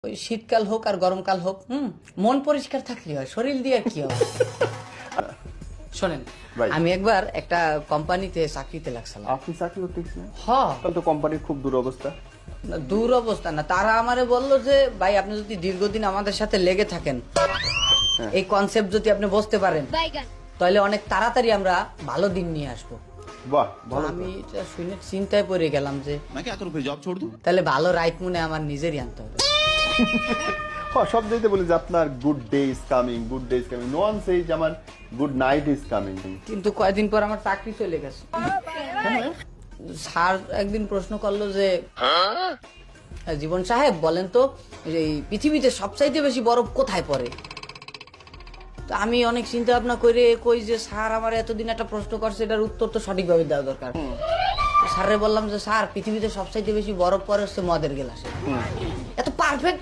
ওই শীতকাল হোক আর গরমকাল হোক মন পরিষ্কার থাকলে হয়, শরীর দিয়ে আর কি হবে। শোনেন, আমি একবার একটা কোম্পানিতে চাকরিতে লাগছিলাম। আপনি চাকরি করতে গেছিলেন? হ্যাঁ, তাহলে তো কোম্পানির খুব দুরবস্থা। দূর অবস্থা না, তারা আমারে বললো যে ভাই আপনি যদি দীর্ঘদিন আমাদের সাথে লেগে থাকেন, এই কনসেপ্ট যদি আপনি বুঝতে পারেন, তাহলে অনেক তাড়াতাড়ি আমরা ভালো দিন নিয়ে আসবো। বাহ, ভালো। আমি এটা শুনে চিন্তায় পড়ে গেলাম যে তাহলে ভালো রাইট মনে আমার নিজেরই আনতে হবে। হ্যাঁ, সব দিতে বলি যে আপনার good day is coming, good day is coming. No one says আমার গুড নাইট ইজ কামিং। কিন্তু কয়েকদিন পর আমার চাকরি চলে গেছে। স্যার একদিন প্রশ্ন করলো যে জীবন সাহেব বলেন তো এই পৃথিবীতে সবচাইতে বেশি বরফ কোথায় পড়ে? তো আমি অনেক চিন্তা ভাবনা করে কই যে স্যার আমার এতদিন একটা প্রশ্ন করছে, এটার উত্তর তো সঠিকভাবে দেওয়া দরকার। স্যারে বললাম যে স্যার পৃথিবীতে সবচাইতে বেশি বরফ পড়ে হচ্ছে মদের গ্লাসে। এত পারফেক্ট